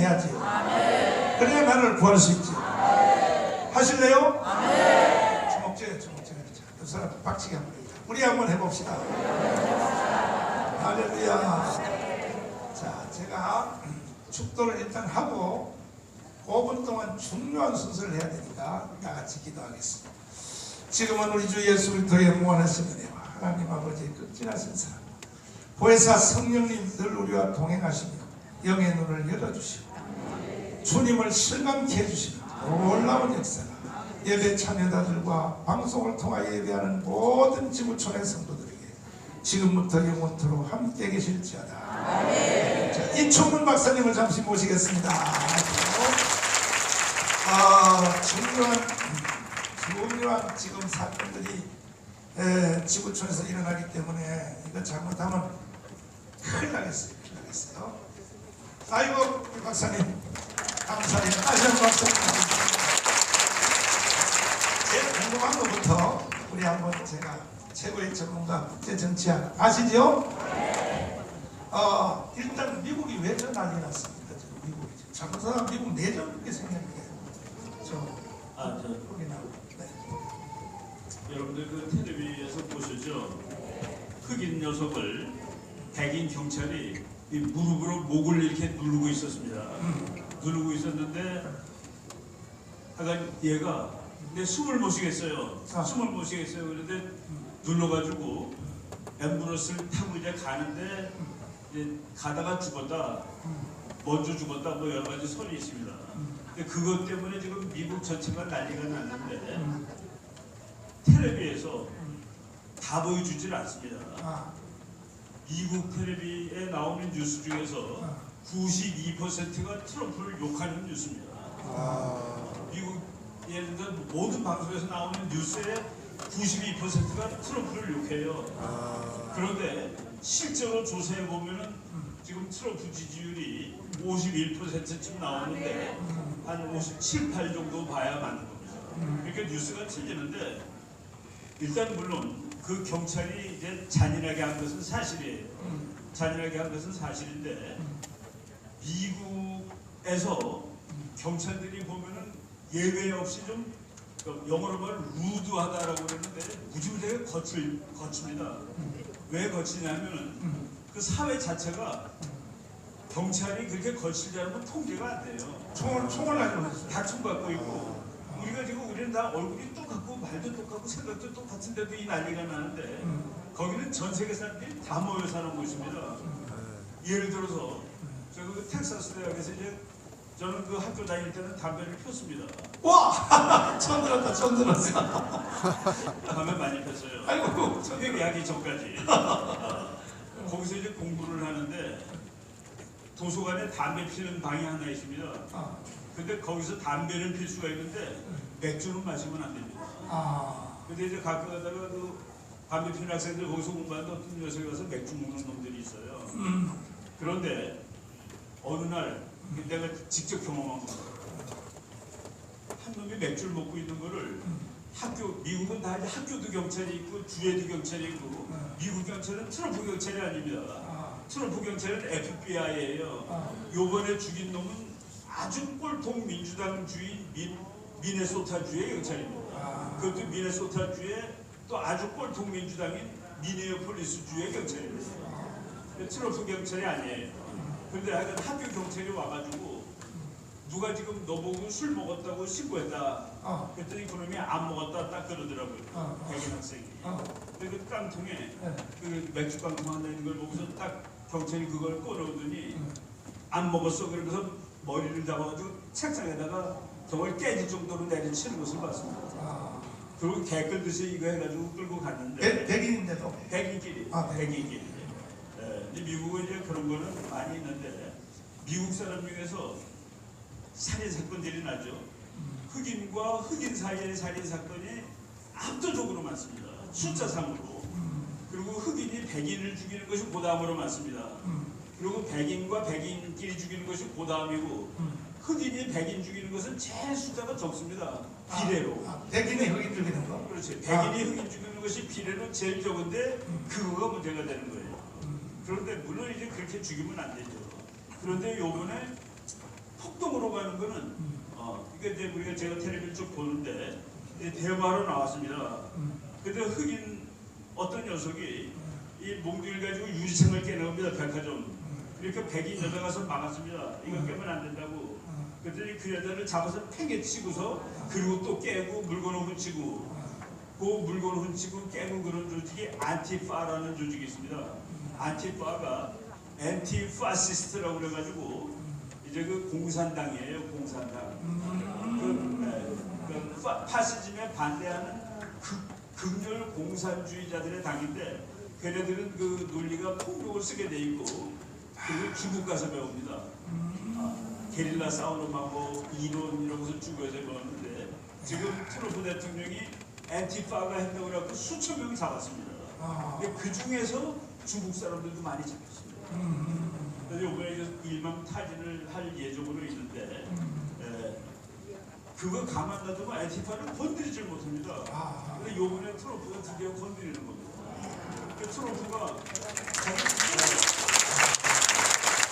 해야지. 그래야 나를 구할 수 있지. 하실래요? 주먹질. 그 사람 박치기 한번 해요. 우리 한번 해봅시다. 할렐루야. 자, 제가 축도를 일단 하고 5분 동안 중요한 순서를 해야 되니까 다 같이 기도하겠습니다. 지금은 우리 주 예수 그리스도의 무한하신 은혜와 하나님 아버지의 극진하신 사랑, 보혜사 성령님 늘 우리와 동행하시며 영의 눈을 열어주시고 주님을 실감케 해주시는 놀라운 역사가 예배 참여자들과 방송을 통하여 예배하는 모든 지구촌의 성도들에게 지금부터 영원토록 함께 계실지어다. 자, 이충문 박사님을 잠시 모시겠습니다. 중요한 지금 사건들이 지구촌에서 일어나기 때문에 이거 잘못하면 큰일 나겠어요. 아이고 박사님 감사해요. 아시안 박사님 제일 궁금한 것부터 우리 한번 제가 최고의 전문가 국제정치학 아시죠? 일단 미국이 왜 저 난리 났습니까? 미국이 잘못하면 미국 내전 그렇게 생겼는데 여러분들 그 텔레비에서 보시죠. 흑인 녀석을 백인 경찰이 이 무릎으로 목을 이렇게 누르고 있었습니다. 누르고 있었는데 하여간 얘가 내 숨을 못 쉬겠어요. 그런데 눌러가지고 앰뷸런스를 타고 이제 가는데 이제 가다가 죽었다. 먼저 죽었다. 뭐 여러 가지 설이 있습니다. 근데 그것 때문에 지금 미국 전체가 난리가 났는데 텔레비에서 다 보여주질 않습니다. 미국 텔레비에 나오는 뉴스 중에서 92%가 트럼프를 욕하는 뉴스입니다. 미국 예를 들어 모든 방송에서 나오는 뉴스의 92%가 트럼프를 욕해요. 그런데 실제로 조사해 보면은 지금 트럼프 지지율이 51%쯤 나오는데 한 57, 8 정도 봐야 맞는 겁니다. 그러니까 뉴스가 틀리는데 일단 물론 그 경찰이 이제 잔인하게 한 것은 사실이에요. 잔인하게 한 것은 사실인데 미국에서 경찰들이 보면은 예외 없이 좀 영어로 말하면 루드하다라고 그러는데 무지무지하게 거칩니다. 왜 거치냐면은 그 사회 자체가 경찰이 그렇게 거칠지 않으면 통제가 안 돼요. 총을 가지고 있어요. 다 총 갖고 있고 우리는 다 얼굴이 똑같고 말도 똑같고 생각도 똑같은데도 이 난리가 나는데 거기는 전 세계 사람들이 다 모여 사는 곳입니다. 예를 들어서 제가 그 텍사스 대학에서 이제 저는 그 학교 다닐 때는 담배를 폈습니다. 와! 처음 들었어. 담배 많이 폈어요. 아이고, 회개하기 전까지. 거기서 이제 공부를 하는데 도서관에 담배 피는 방이 하나 있습니다. 근데 거기서 담배를 필 수가 있는데 맥주는 마시면 안 됩니다. 근데 이제 가끔 가다가 그 담배 피는 학생들 거기서 공부하는데 어떤 녀석이 와서 맥주 먹는 놈들이 있어요. 그런데 어느 날 내가 직접 경험한 겁니다. 한 놈이 맥주를 먹고 있는 거를 미국은 다 이제 학교도 경찰이 있고 주에도 경찰이 있고 미국 경찰은 트럼프 경찰이 아닙니다. 트럼프 경찰은 FBI예요. 요번에 죽인 놈은 아주 꼴통 민주당주의 미네소타주의 경찰입니다. 그것도 미네소타주의 또 아주 꼴통 민주당인 미네어폴리스주의 경찰입니다. 트럼프 경찰이 아니에요. 근데 하여간 학교 경찰이 와가지고 누가 지금 너보고 술 먹었다고 신고했다. 그랬더니 그놈이 안 먹었다 딱 그러더라고요. 백인 학생이. 근데 그 깡통에 그 맥주 깡통 하나 있는 걸 보고서 딱 경찰이 그걸 꺼내오더니 안 먹었어. 그러면서 머리를 잡아가지고 책상에다가 정말 깨질 정도로 내리치는 것을 봤습니다. 그리고 개 끌듯이 이거 해가지고 끌고 갔는데 백인인데도 백인끼리. 근데 미국은 이제 그런 거는 많이 있는데 미국 사람 중에서 살인 사건들이 나죠. 흑인과 흑인 사이의 살인 사건이 압도적으로 많습니다. 숫자상으로. 그리고 흑인이 백인을 죽이는 것이 고다음으로 많습니다. 그리고 백인과 백인끼리 죽이는 것이 고다음이고 흑인이 백인 죽이는 것은 제일 숫자가 적습니다. 비례로. 백인이 흑인 죽이는 거? 그렇지. 백인이 흑인 죽이는 것이 비례로 제일 적은데 그거가 문제가 되는 거예요. 그런데 물론 이제 그렇게 죽이면 안 되죠. 그런데 요번에 하는 거는 이게 이제 우리가 제가 텔레비전 쭉 보는데 이제 대화로 나왔습니다. 근데 흑인 어떤 녀석이 이 몽둥이를 가지고 유리창을 깨나옵니다. 백화점. 이렇게 백인 여자 가서 막았습니다. 이거 깨면 안 된다고. 그랬더니 그 여자를 잡아서 팽개 치고서 그리고 또 깨고 물건을 훔치고 그 물건을 훔치고 깨고 그런 조직이 안티파라는 조직이 있습니다. 안티파가 앤티파시스트라고 그래가지고 이제 그 공산당이에요. 공산당. 그 파시즘에 반대하는 극렬 공산주의자들의 당인데 걔네들은 그 논리가 폭력을 쓰게 돼 있고 그리고 중국 가서 배웁니다. 게릴라 싸우는 방법, 이론 이런 것을 중국에서 배웠는데 지금 트럼프 대통령이 앤티파가 했다고 그래갖고 수천 명을 잡았습니다. 근데 그 중에서 중국 사람들도 많이 잡혔습니다. 그래서 이번에 일망타진을 할 예정으로 있는데 그거 가만 놔두고 앤티파를 건드리질 못합니다. 근데 이번에 트럼프가 드디어 건드리는 겁니다. 그 트럼프가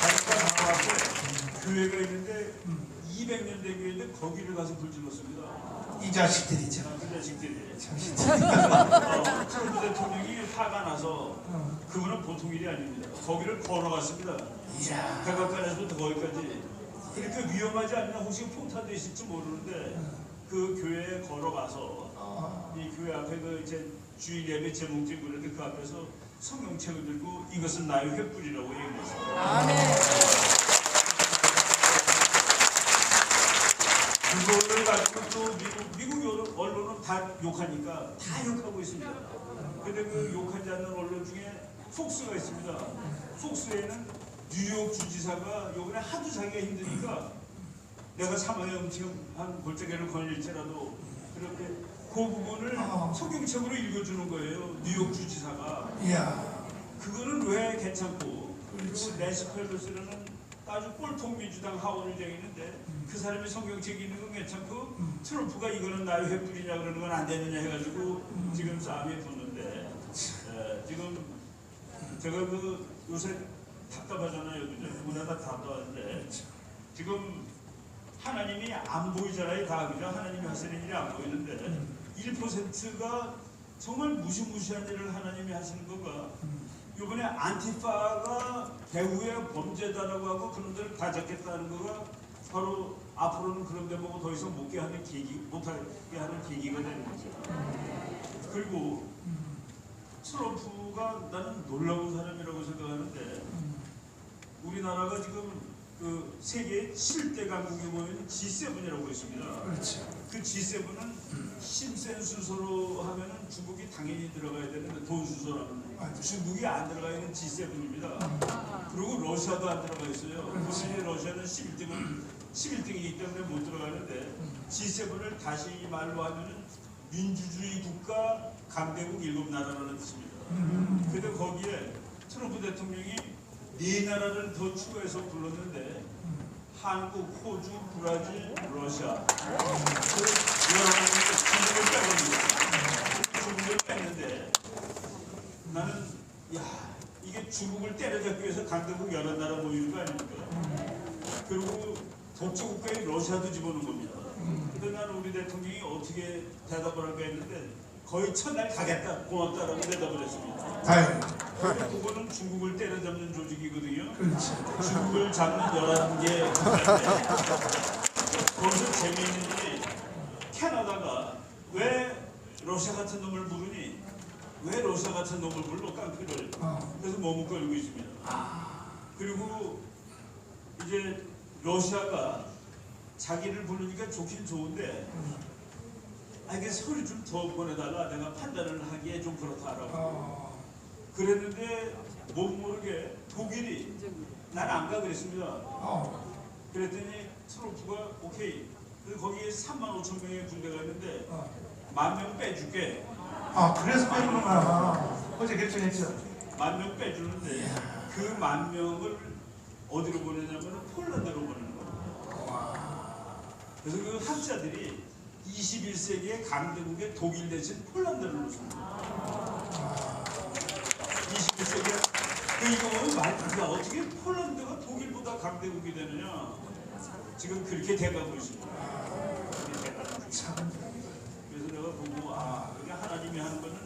자기가 나와서 교회가 있는데 200년 된 교회인데 거기를 가서 불질렀습니다. 이 자식들이죠. 그 자식들이. 트럼프 대통령이 화가 나서 그거는 보통 일이 아닙니다. 거기를 걸어갔습니다. 백악관에서부터 거기까지. 이렇게 위험하지 않나 혹시 폭탄도 있을지 모르는데 그 교회에 걸어가서 이 교회 앞에 그 이제 주일 예배 제목 지고 그랬는데 그 앞에서 성경책을 들고 이것은 나의 횃불이라고 얘기했습니다. 아멘. 그거를 가지고 또 미국 언론은 다 욕하니까 다 욕하고 있습니다. 근데 그 욕하지 않는 언론 중에 폭스가 있습니다. 폭스에는 뉴욕 주지사가 요번에 하도 자기가 힘드니까 내가 사망의 음침한 골짜기를 걸릴지라도 그렇게 그 부분을 성경책으로 읽어주는 거예요. 뉴욕 주지사가. 그거는 왜 괜찮고 그리고 낸시 펠로시라는 아주 꼴통 민주당 하원의장이 있는데 그 사람이 성경책이 있는 건 괜찮고 트럼프가 이거는 나의 횃불이냐 그러는 건 안 되느냐 해가지고 지금 싸움이 붙는데 지금 제가 그 요새 답답하잖아요. 그죠? 누구나 다 답답한데 지금 하나님이 안 보이잖아요. 다 그죠? 하나님이 하시는 일이 안 보이는데 1%가 정말 무시무시한 일을 하나님이 하시는 거가 이번에 안티파가 배후의 범죄다라고 하고 그놈들을 다 잡겠다는 거가 바로 앞으로는 그런 데 보고 더 이상 못하게 하는 계기가 되는 거죠. 그리고 트럼프가 나는 놀라운 사람이라고 생각하는데 우리나라가 지금 그 세계 7대 강국이 모인 G7이라고 있습니다. 그 G7은 힘센 순서로 하면은 중국이 당연히 들어가야 되는데 돈 순서로 하면 중국이 안 들어가 있는 G7입니다. 그리고 러시아도 안 들어가 있어요. 본인이 러시아는 11등이기 때문에 못 들어가는데 G7을 다시 말로 하면은 민주주의 국가 강대국 7나라라는 뜻입니다. 근데 거기에 트럼프 대통령이 4나라를 더 추가해서 불렀는데 한국, 호주, 브라질, 러시아 여러 중국을 뺐는데 나는 이게 중국을 때려잡기 위해서 강대국 여러 나라 모이는 거 아닙니까? 그리고 독재국가의 러시아도 집어넣은 겁니다. 근데 나는 우리 대통령이 어떻게 대답을 할까 했는데 거의 첫날 가겠다 고맙다라고 대답을 했습니다. 그거는 중국을 때려잡는 조직이거든요. 중국을 잡는 11개 거기서 재미있는 일이 캐나다가 왜 러시아 같은 놈을 부르니 왜 러시아 같은 놈을 불러 깡패를 그래서 머뭇거리고 있습니다. 그리고 이제 러시아가 자기를 부르니까 좋긴 좋은데 이게 서류 좀 더 보내달라 내가 판단을 하기에 좀 그렇다라고 그랬는데 못 모르게 독일이 난 안 가 그랬습니다. 그랬더니 트럼프가 오케이 그래서 거기에 3만 5천 명의 군대가 있는데 10,000명 빼줄게. 그래서 빼주는구나. 어제 결정했죠. 10,000명 빼주는데 그 10,000명을 어디로 보내냐면 폴란드로 보내는 거예요. 그래서 그 학자들이 21세기의 강대국의 독일 대신 폴란드를 놓습니다. 21세기에 이거 말이야 어떻게 폴란드가 독일보다 강대국이 되느냐? 지금 그렇게 돼가고 있습니다. 그렇게 돼가고 있습니다. 그래서 내가 보고 여기 하나님이 하는 거는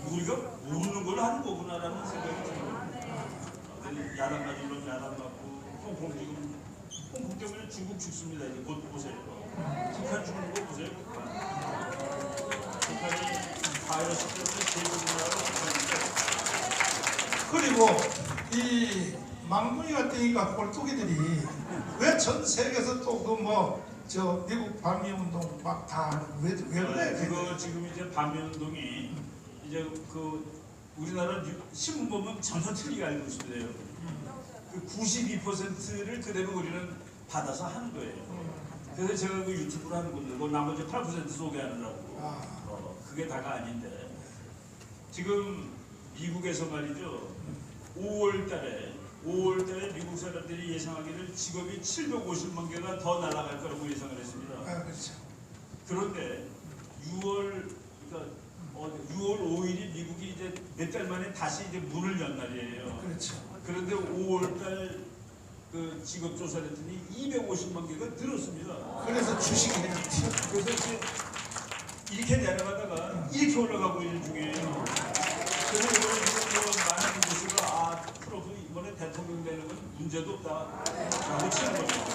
우리가 모르는 걸 하는 거구나라는 생각이 들어요. 야단 맞은 놈 야단 맞고 홍콩 지금 홍콩 때문에 중국 죽습니다. 이제 곧 보세요. 북한 죽는 거 보세요. 북한이 바이러스 때문에 대중나라로 죽었는데 그리고 이 망둥이가 뜨니까 꼴뚜기들이 왜 전 세계에서 또 그 뭐 저 미국 반미운동 막 다 왜 그래? 그거 지금 이제 반미운동이 이제 그 우리나라 신문 보면 전혀 틀리게 알고 있습니다. 그 92%를 그대로 우리는 받아서 하는 거예요. 그래서 제가 그 유튜브를 하는 건데 그 나머지 8% 소개하느라고 그게 다가 아닌데 지금 미국에서 말이죠 5월달에 미국 사람들이 예상하기를 직업이 750만 개가 더 날아갈 거라고 예상을 했습니다. 그렇죠. 그런데 6월 5일이 미국이 이제 몇 달 만에 다시 이제 문을 연 날이에요. 그렇죠. 그런데 5월달 그 직업 조사를 했더니 250만 개가 늘었습니다. 그래서 주식이 그냥 튀어. 그래서 이제 이렇게 내려가다가 이렇게 올라가고 있는 중이에요. 그래서 이번에 지금 뭐 많은 뉴스가 트럼프 이번에 대통령 되는 건 문제도 없다라고 치는 겁니다.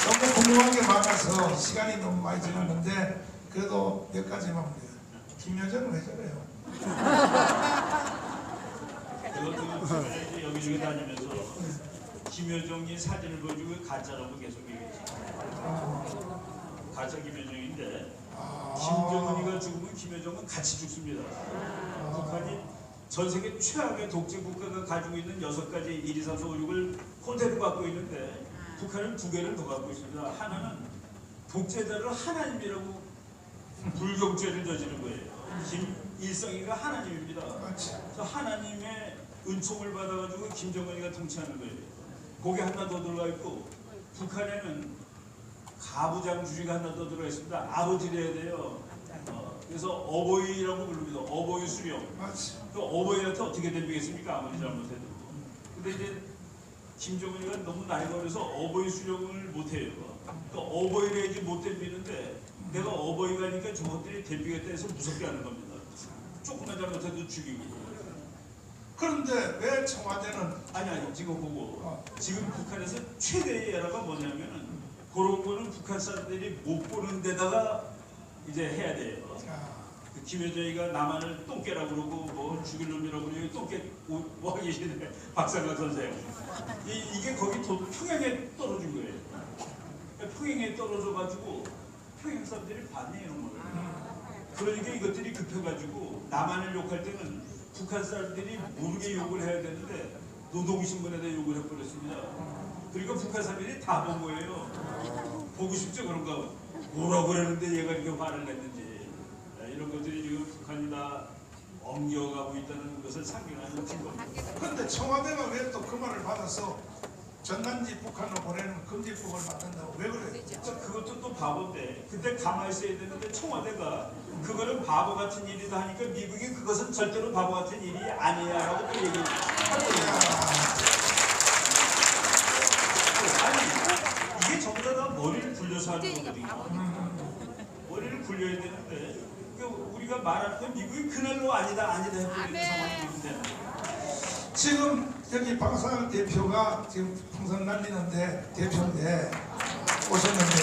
너무 궁금한 게 많아서 시간이 너무 많이 지났는데 그래도 몇 가지만 봅니다. 김여정은 왜 저래요? 제가 이제 여기저기 다니면서 김여정이 사진을 보여주고 가짜라고 계속 얘기했어요. 가짜 김여정인데 김정은이가 죽으면 김여정은 같이 죽습니다. 북한이 전 세계 최악의 독재 국가가 가지고 있는 6가지 1, 2, 3, 4, 5, 6을 그대로 갖고 있는데 북한은 2개를 더 갖고 있습니다. 하나는 독재자를 하나님이라고 불경죄를 저지른 거예요. 김일성이가 하나님입니다. 그래서 하나님의 은총을 받아가지고 김정은이가 통치하는 거예요. 거기 하나 더 들어가 있고 북한에는 가부장주의가 하나 더 들어가 있습니다. 아버지를 해야 돼요. 그래서 어버이라고 부릅니다. 어버이 수령. 그 어버이한테 어떻게 대비겠습니까? 아무리 잘못해도. 근데 이제 김정은이가 너무 나이가 어려서 어버이 수령을 못해요. 그 어버이를 해야지 못 대비는데 내가 어버이가니까 저것들이 대비겠다 해서 무섭게 하는 겁니다. 조금만 잘못해도 죽이고. 그런데 왜 청와대는 아니 지금 보고 지금 북한에서 최대의 예라가 뭐냐면은 그런 거는 북한 사람들이 못 보는 데다가 이제 해야 돼요. 그 김여정이가 남한을 똥개라고 그러고 뭐 죽일 놈이라고 그러고 똥개 뭐 하기 싫네 박상각 선생. 이게 거기 평양에 떨어진 거예요. 그러니까 평양에 떨어져 가지고 평양 사람들이 봤네 이런 거를. 그러니까 이것들이 급해가지고 남한을 욕할 때는 북한 사람들이 모르게 욕을 해야 되는데 노동신문에다 욕을 해버렸습니다. 그러니까 북한 사람들이 다 본 거예요. 보고 싶죠 그런가. 뭐라고 그러는데 얘가 이렇게 화를 냈는지. 이런 것들이 지금 북한이 다 엉겨가고 있다는 것을 상징하는 증거입니다. 그런데 청와대가 왜 또 그 말을 받아서 전단지 북한으로 보내는 금지법을 만든다고 왜 그래요? 그것도 또 바보인데 그때 가만히 있어야 되는데 청와대가 그거는 바보 같은 일이다 하니까 미국이 그것은 절대로 바보 같은 일이 아니야라고 또 얘기를 아니 이게 전부 다 머리를 굴려서 하는 거거든요. 머리를 굴려야 되는데 우리가 말할 때 미국이 그날로 아니다 해버리는 상황이 있는데 지금 여기 박상학 대표가 지금 풍선 날리는데 대표인데 오셨는데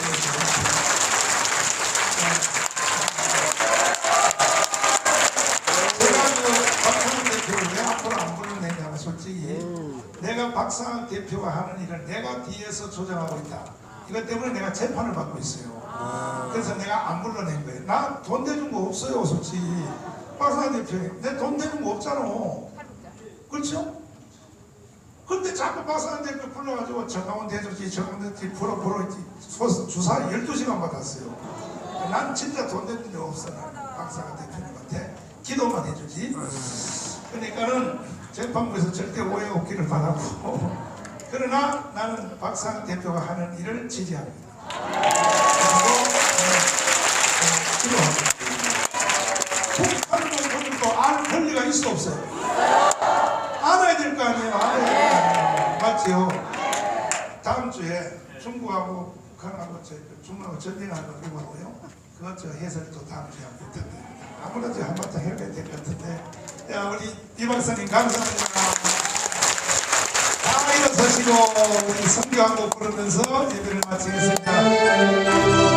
제가 그 박상학 대표를 왜 앞으로 안 불러내냐면 솔직히 내가 박상학 대표가 하는 일을 내가 뒤에서 조정하고 있다. 이것 때문에 내가 재판을 받고 있어요. 그래서 내가 안 불러낸 거예요. 나 돈 대준 거 없어요 솔직히. 박상학 대표님 내 돈 대준 거 없잖아. 그렇죠? 근데 자꾸 박상학 대표 불러가지고 정강원 대주지 정강원 불어 주사 12시간 받았어요. 난 진짜 돈 댄 적 없어. 박상학 대표님한테 기도만 해주지. 그러니까는 재판부에서 절대 오해 없기를 바라고. 그러나 나는 박상학 대표가 하는 일을 지지합니다. 그리고 북한을 또 알 권리가 있어 없어요? 알아야 될 거 아니에요. 알아야 될 거 아니에요. 맞지요? 다음 다음 주에 중국하고 북한하고 중국하고 전쟁하는 거 누구하고요? 그것 저 해설 또 다음 주에 한번 부탁드립니다. 아무래도 한번 더 해야 될 것 같은데. 야, 우리 이 박사님 감사합니다. 다 일어서시고 우리 성교 한곡 부르면서 예배를 마치겠습니다.